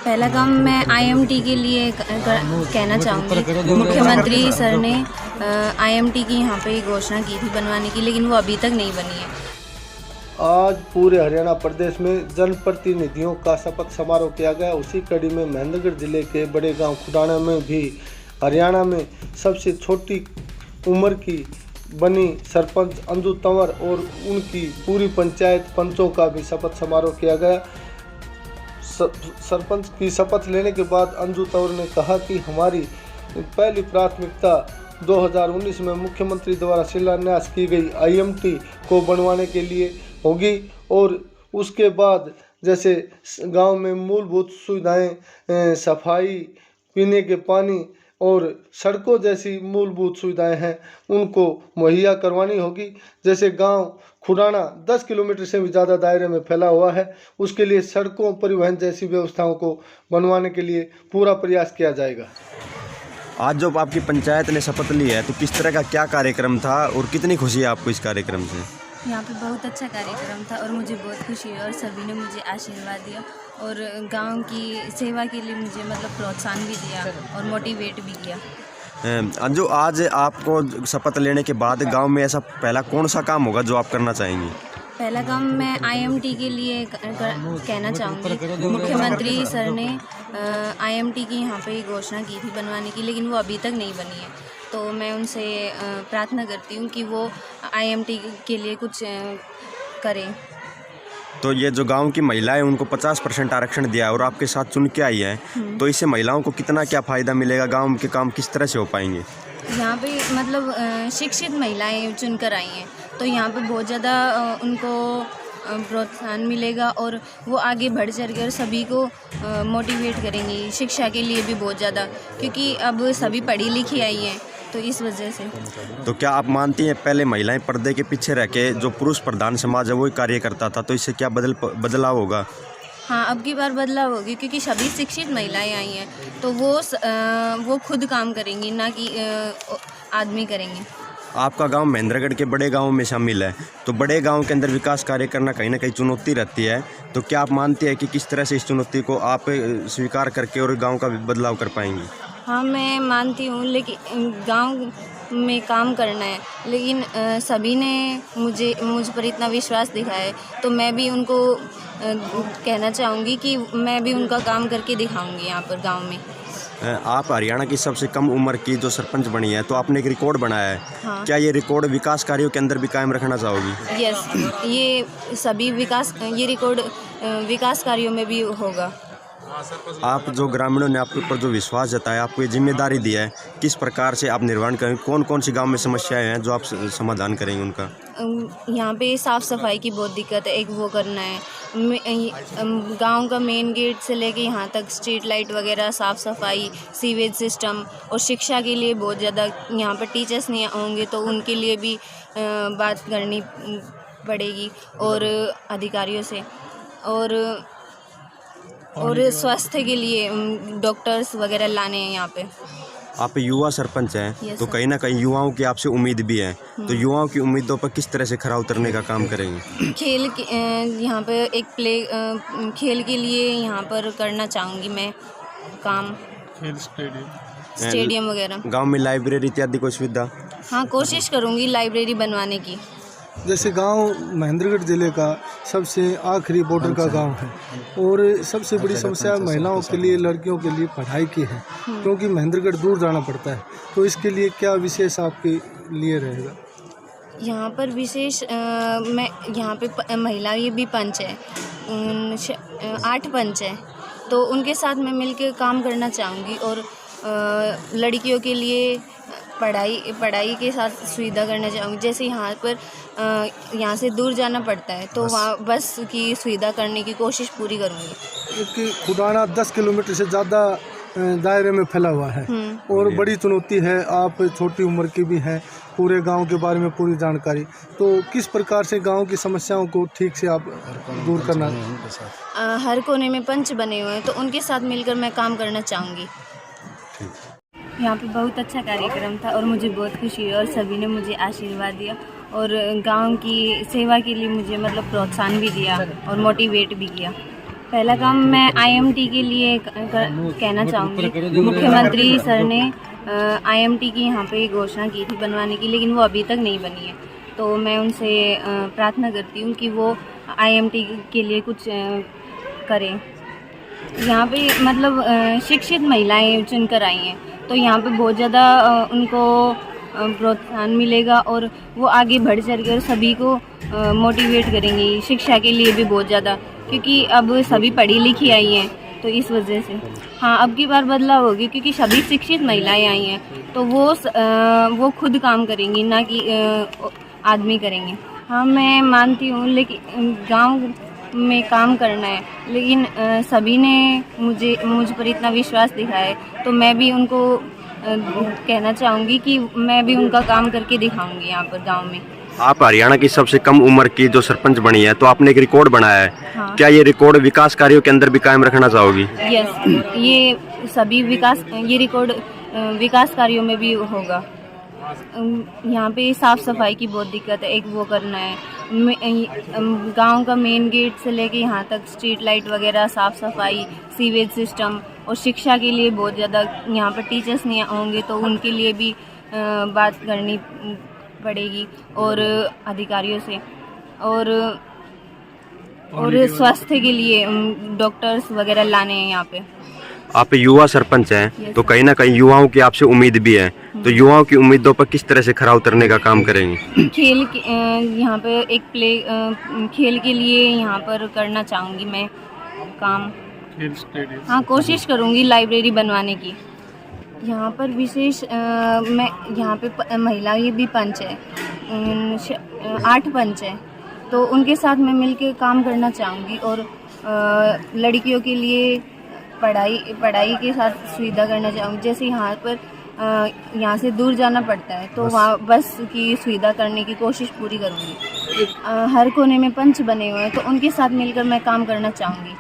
पहला काम मैं आईएमटी के लिए कहना चाहूँगी। मुख्यमंत्री सर ने आईएमटी की यहाँ पे घोषणा की थी बनवाने की, लेकिन वो अभी तक नहीं बनी है। आज पूरे हरियाणा प्रदेश में जनप्रतिनिधियों का शपथ समारोह किया गया। उसी कड़ी में महेंद्रगढ़ जिले के बड़े गांव खुडाना में भी हरियाणा में सबसे छोटी उम्र की बनी सरपंच अंजू तंवर और उनकी पूरी पंचायत पंचों का भी शपथ समारोह किया गया। सरपंच की शपथ लेने के बाद अंजू तंवर ने कहा कि हमारी पहली प्राथमिकता 2019 में मुख्यमंत्री द्वारा शिलान्यास की गई आईएमटी को बनवाने के लिए होगी और उसके बाद जैसे गांव में मूलभूत सुविधाएं, सफाई, पीने के पानी और सड़कों जैसी मूलभूत सुविधाएं हैं उनको मुहैया करवानी होगी। जैसे गांव खुडाना 10 किलोमीटर से भी ज़्यादा दायरे में फैला हुआ है, उसके लिए सड़कों, परिवहन जैसी व्यवस्थाओं को बनवाने के लिए पूरा प्रयास किया जाएगा। आज जो आपकी पंचायत ने शपथ ली है तो किस तरह का क्या कार्यक्रम था और कितनी खुशी है आपको इस कार्यक्रम से? यहाँ पे बहुत अच्छा कार्यक्रम था और मुझे बहुत खुशी हुई और सभी ने मुझे आशीर्वाद दिया और गांव की सेवा के लिए मुझे प्रोत्साहन भी दिया और मोटिवेट भी किया। अंजू, आज आपको शपथ लेने के बाद गांव में ऐसा पहला कौन सा काम होगा जो आप करना चाहेंगी? पहला काम मैं आईएमटी के लिए कहना चाहूँगी। मुख्यमंत्री सर ने आईएमटी की यहाँ पे घोषणा की थी बनवाने की, लेकिन वो अभी तक नहीं बनी है। तो मैं उनसे प्रार्थना करती हूँ कि वो आईएमटी के लिए कुछ करें। तो ये जो गांव की महिलाएं उनको 50% आरक्षण दिया और आपके साथ चुन के आई है, तो इससे महिलाओं को कितना क्या फ़ायदा मिलेगा? गांव के काम किस तरह से हो पाएंगे? यहाँ पे शिक्षित महिलाएं चुनकर आई हैं, तो यहाँ पे बहुत ज़्यादा उनको प्रोत्साहन मिलेगा और वो आगे बढ़ चढ़ कर सभी को मोटिवेट करेंगी शिक्षा के लिए भी बहुत ज़्यादा, क्योंकि अब सभी पढ़ी लिखी आई हैं, तो इस वजह से। तो क्या आप मानती हैं पहले महिलाएं पर्दे के पीछे रह के जो पुरुष प्रधान समाज है वही कार्य करता था, तो इससे क्या बदलाव होगा? हाँ, अब की बार बदलाव होगी क्योंकि सभी शिक्षित महिलाएं आई हैं, तो वो खुद काम करेंगी, ना कि आदमी करेंगे। आपका गांव महेंद्रगढ़ के बड़े गांवों में शामिल है, तो बड़े गांव के अंदर विकास कार्य करना कहीं ना कहीं चुनौती रहती है, तो क्या आप मानते हैं कि किस तरह से इस चुनौती को आप स्वीकार करके और गांव का बदलाव कर पाएंगी? हाँ, मैं मानती हूँ, लेकिन गांव में काम करना है, लेकिन सभी ने मुझ पर इतना विश्वास दिखाया है, तो मैं भी उनको कहना चाहूँगी कि मैं भी उनका काम करके दिखाऊँगी यहाँ पर गांव में। आप हरियाणा की सबसे कम उम्र की जो सरपंच बनी है, तो आपने एक रिकॉर्ड बनाया है। हाँ। क्या ये रिकॉर्ड विकास कार्यों के अंदर भी कायम रखना चाहोगी? यस, ये सभी रिकॉर्ड विकास कार्यों में भी होगा। आप जो ग्रामीणों ने आपके ऊपर जो विश्वास जताया, आपको ये जिम्मेदारी दी है, किस प्रकार से आप निर्वहन करेंगे? कौन कौन सी गांव में समस्याएं हैं जो आप समाधान करेंगे उनका? यहाँ पे साफ़ सफाई की बहुत दिक्कत है, एक वो करना है। गांव का मेन गेट से लेके यहाँ तक स्ट्रीट लाइट वगैरह, साफ़ सफाई, सीवेज सिस्टम और शिक्षा के लिए बहुत ज़्यादा यहाँ पर टीचर्स नहीं होंगे, तो उनके लिए भी बात करनी पड़ेगी और अधिकारियों से, और स्वास्थ्य के लिए डॉक्टर्स वगैरह लाने हैं यहाँ पे। आप युवा सरपंच हैं, yes, तो कहीं ना कहीं युवाओं की आपसे उम्मीद भी है, तो युवाओं की उम्मीदों पर किस तरह से खरा उतरने का काम करेंगे? खेल के यहाँ पे एक खेल के लिए यहाँ पर करना चाहूँगी मैं काम, खेल स्टेडियम वगैरह। गांव में लाइब्रेरी इत्यादि कोई सुविधा? हाँ, कोशिश करूँगी लाइब्रेरी बनवाने की। जैसे गांव महेंद्रगढ़ जिले का सबसे आखिरी बॉर्डर का गांव है और सबसे बड़ी समस्या महिलाओं के लिए, लड़कियों के लिए पढ़ाई की है, क्योंकि महेंद्रगढ़ दूर जाना पड़ता है, तो इसके लिए क्या विशेष आपके लिए रहेगा? यहाँ पर विशेष मैं यहाँ पे महिला ये भी पंच है, 8 पंच है, तो उनके साथ मैं मिलकर काम करना चाहूँगी और लड़कियों के लिए पढ़ाई के साथ सुविधा करना चाहूँगी। जैसे यहाँ पर यहाँ से दूर जाना पड़ता है, तो वहाँ बस की सुविधा करने की कोशिश पूरी करूँगी। खुडाना 10 किलोमीटर से ज़्यादा दायरे में फैला हुआ है और बड़ी चुनौती है। आप छोटी उम्र की भी हैं, पूरे गांव के बारे में पूरी जानकारी, तो किस प्रकार से गांव की समस्याओं को ठीक से आप दूर करना? हर कोने में पंच बने हुए हैं, तो उनके साथ मिलकर मैं काम करना चाहूँगी। यहाँ पे बहुत अच्छा कार्यक्रम था और मुझे बहुत खुशी हुई और सभी ने मुझे आशीर्वाद दिया और गांव की सेवा के लिए मुझे प्रोत्साहन भी दिया और मोटिवेट भी किया। पहला काम मैं आईएमटी के लिए कहना चाहूँगी। मुख्यमंत्री सर ने आईएमटी की यहाँ पे घोषणा की थी बनवाने की, लेकिन वो अभी तक नहीं बनी है। तो मैं उनसे प्रार्थना करती हूँ कि वो आईएमटी के लिए कुछ करें। यहाँ पे मतलब शिक्षित महिलाएं चुनकर आई हैं, तो यहाँ पे बहुत ज़्यादा उनको प्रोत्साहन मिलेगा और वो आगे बढ़ चढ़ कर सभी को मोटिवेट करेंगी शिक्षा के लिए भी बहुत ज़्यादा, क्योंकि अब सभी पढ़ी लिखी आई हैं, तो इस वजह से हाँ अब की बार बदलाव होगी, क्योंकि सभी शिक्षित महिलाएं आई हैं, तो वो खुद काम करेंगी, ना कि आदमी करेंगे। हाँ मैं मानती हूँ, लेकिन गांव में काम करना है, लेकिन सभी ने मुझ पर इतना विश्वास दिखाया है, तो मैं भी उनको कहना चाहूँगी कि मैं भी उनका काम करके दिखाऊंगी यहाँ पर गांव में। आप हरियाणा की सबसे कम उम्र की जो सरपंच बनी है, तो आपने एक रिकॉर्ड बनाया है। हाँ। क्या ये रिकॉर्ड विकास कार्यों के अंदर भी कायम रखना चाहोगी? यस, ये सभी ये रिकॉर्ड विकास कार्यों में भी होगा। यहाँ पे साफ सफाई की बहुत दिक्कत है, एक वो करना है। गांव का मेन गेट से लेके यहाँ तक स्ट्रीट लाइट वगैरह, साफ सफाई, सीवेज सिस्टम, और शिक्षा के लिए बहुत ज़्यादा यहाँ पर टीचर्स नहीं होंगे, तो उनके लिए भी बात करनी पड़ेगी और अधिकारियों से, और स्वास्थ्य के लिए डॉक्टर्स वगैरह लाने हैं यहाँ पे। आप युवा सरपंच हैं, तो कहीं ना कहीं युवाओं की आपसे उम्मीद भी है, तो युवाओं की उम्मीदों पर किस तरह से खरा उतरने का काम करेंगे? यहाँ पे एक खेल के लिए यहाँ पर करना चाहूँगी मैं काम। हाँ कोशिश करूँगी लाइब्रेरी बनवाने की। यहाँ पर विशेष मैं यहाँ पे महिला ये भी पंच है, 8 पंच है, तो उनके साथ मैं मिलके काम करना चाहूँगी, और लड़कियों के लिए पढ़ाई के साथ सुविधा करना चाहूँगी। जैसे यहाँ पर यहाँ से दूर जाना पड़ता है, तो वहाँ बस की सुविधा करने की कोशिश पूरी करूँगी। हर कोने में पंच बने हुए हैं, तो उनके साथ मिलकर मैं काम करना चाहूँगी।